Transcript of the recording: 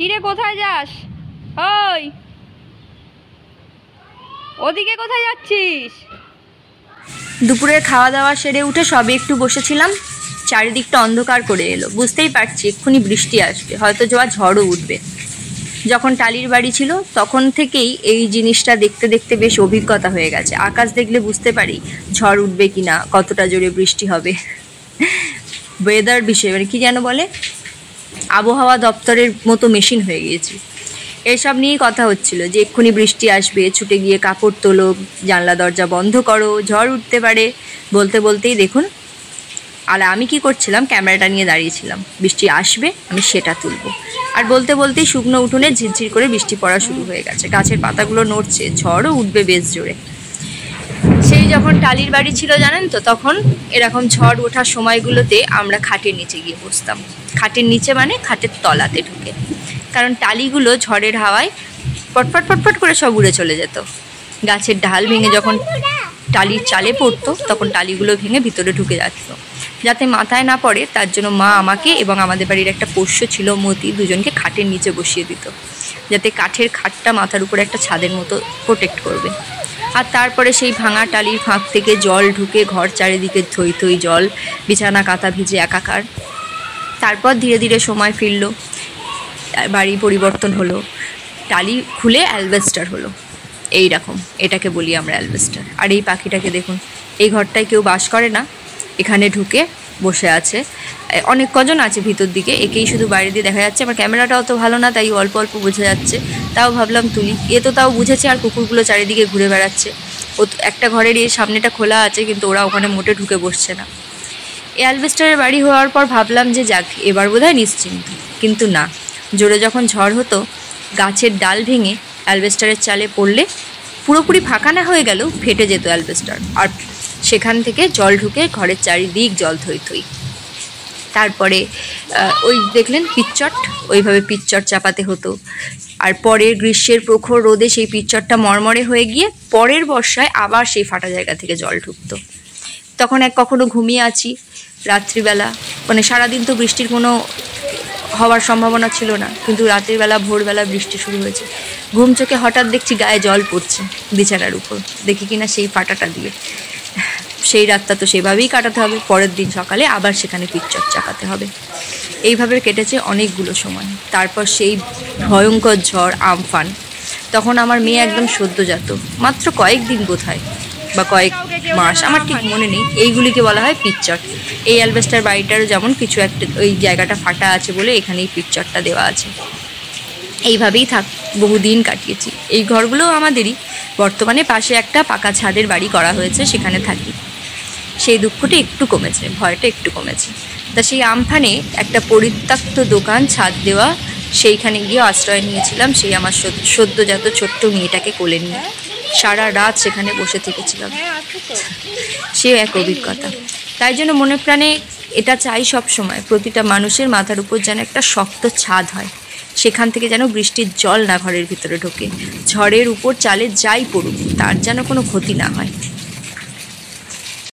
কিরে কোথায় যাস? ওই ওদিকে কোথায় যাচ্ছিস? দুপুরের খাওয়া দাওয়া সেরে উঠে সবে একটু বসেছিলাম, চারিদিকটা অন্ধকার করে এলো। বুঝতেই পারছি এক্ষুনি বৃষ্টি আসবে, হয়তো ঝড়ও উঠবে। যখন টালির বাড়ি ছিল তখন থেকেই এই জিনিসটা দেখতে দেখতে বেশ অভিজ্ঞতা হয়ে গেছে। আকাশ দেখলে বুঝতে পারি ঝড় উঠবে কিনা, কতটা জোরে বৃষ্টি হবে। ওয়েদার বিষয় মানে কি যেন বলে, আবহাওয়া দপ্তরের মতো মেশিন হয়ে গিয়েছি। এসব নিয়েই কথা হচ্ছিল যে এক্ষুনি বৃষ্টি আসবে, ছুটে গিয়ে কাপড় তোলো, জানলা দরজা বন্ধ করো, ঝড় উঠতে পারে। বলতে বলতেই দেখুন, আর আমি কি করছিলাম, ক্যামেরাটা নিয়ে দাঁড়িয়েছিলাম। বৃষ্টি আসবে, আমি সেটা তুলব। আর বলতে বলতেই শুকনো উঠোনে ঝিরঝির করে বৃষ্টি পড়া শুরু হয়ে গেছে। গাছের পাতাগুলো নড়ছে, ঝড়ও উঠবে বেশ জোরে। সেই যখন টালির বাড়ি ছিল জানেন তো, তখন এরকম ঝড় ওঠার সময়গুলোতে আমরা খাটের নিচে গিয়ে বসতাম। খাটের নিচে মানে খাটের তলাতে ঢুকে, কারণ টালিগুলো ঝড়ের হাওয়ায় পটপট পটপট করে সব উড়ে চলে যেত। গাছের ডাল ভেঙে যখন টালির চালে পড়তো, তখন টালিগুলো ভেঙে ভিতরে ঢুকে যাচ্ত। যাতে মাথায় না পড়ে তার জন্য মা আমাকে এবং আমাদের বাড়ির একটা পোষ্য ছিল মতি, দুজনকে খাটের নিচে বসিয়ে দিত, যাতে কাঠের খাটটা মাথার উপরে একটা ছাদের মতো প্রোটেক্ট করবে। আর তারপরে সেই ভাঙা টালির ফাঁক থেকে জল ঢুকে ঘর চারিদিকে থই থই জল, বিছানা কাঁথা ভিজে একাকার। তারপর ধীরে ধীরে সময় ফিরল, বাড়ি পরিবর্তন হলো, টালি খুলে অ্যালবেস্টার হলো। এই রকম, এটাকে বলি আমরা অ্যালবেস্টার। আর এই পাখিটাকে দেখুন, এই ঘরটায় কেউ বাস করে না, এখানে ঢুকে বসে আছে। অনেক কজন আছে ভিতর দিকে, একেই শুধু বাইরে দিয়ে দেখা যাচ্ছে। আমার ক্যামেরাটা অত ভালো না, তাই অল্প অল্প বোঝা যাচ্ছে, তাও ভাবলাম তুলি। এ তো তাও বুঝেছে। আর কুকুরগুলো চারিদিকে ঘুরে বেড়াচ্ছে। ও একটা ঘরের এই সামনেটা খোলা আছে, কিন্তু ওরা ওখানে মোটে ঢুকে বসছে না। এই অ্যালবেস্টারের বাড়ি হওয়ার পর ভাবলাম যে যাক, এবার বোধহয় নিশ্চিন্ত। কিন্তু না, জোরে যখন ঝড় হতো, গাছের ডাল ভেঙে অ্যালবেস্টারের চালে পড়লে পুরোপুরি ফাঁকা না হয়ে গেলেও ফেটে যেত অ্যালবেস্টার, আর সেখান থেকে জল ঢুকে ঘরের চারিদিক জল থই থই। তারপরে ওই দেখলেন পিচ্চট, ওইভাবে পিচ্চট চাপাতে হতো। আর পরের গ্রীষ্মের প্রখর রোদে সেই পিচ্চটটা মরমরে হয়ে গিয়ে পরের বর্ষায় আবার সেই ফাটা জায়গা থেকে জল ঢুকতো। তখন কখনো ঘুমিয়ে আছি রাত্রিবেলা, মানে সারাদিন তো বৃষ্টির কোনো হওয়ার সম্ভাবনা ছিল না, কিন্তু রাত্রিবেলা ভোরবেলা বৃষ্টি শুরু হয়েছে। ঘুম চোখে হঠাৎ দেখছি গায়ে জল পড়ছে বিছানার উপর, দেখি কিনা সেই ফাটাটা দিয়ে। সেই রাতটা তো সেভাবেই কাটাতে হবে, পরের দিন সকালে আবার সেখানে পিচ্চট চাপাতে হবে। এইভাবে কেটেছে অনেকগুলো সময়। তারপর সেই ভয়ঙ্কর ঝড় আমফান। তখন আমার মেয়ে একদম সদ্যজাত, মাত্র কয়েকদিন বোধহয় বা কয়েক মাস, আমার ঠিক মনে নেই। এইগুলিকে বলা হয় পিচ্চট। এই অ্যালবেস্টার বাড়িটারও যেমন কিছু একটা ওই জায়গাটা ফাটা আছে বলে এখানেই পিচ্চটটা দেওয়া আছে। এইভাবেই বহুদিন কাটিয়েছি। এই ঘরগুলোও আমাদেরই। বর্তমানে পাশে একটা পাকা ছাদের বাড়ি করা হয়েছে, সেখানে থাকি। সেই দুঃখটা একটু কমেছে, ভয়টা একটু কমেছে। তা সেই আমফানে একটা পরিত্যক্ত দোকান ছাদ দেওয়া, সেইখানে গিয়ে আশ্রয় নিয়েছিলাম সেই আমার সদ্যজাত ছোট্ট মেয়েটাকে কোলে নিয়ে। সারা রাত সেখানে বসে থেকেছিলাম। সে এক অভিজ্ঞতা। তাই জন্য মনে প্রাণে এটা চাই সব সময়, প্রতিটা মানুষের মাথার উপর যেন একটা শক্ত ছাদ হয়, সেখান থেকে যেন বৃষ্টির জল না ঘরের ভিতরে ঢোকে, ঝড়ের উপর চালে যাই পড়ুক তার যেন কোনো ক্ষতি না হয়।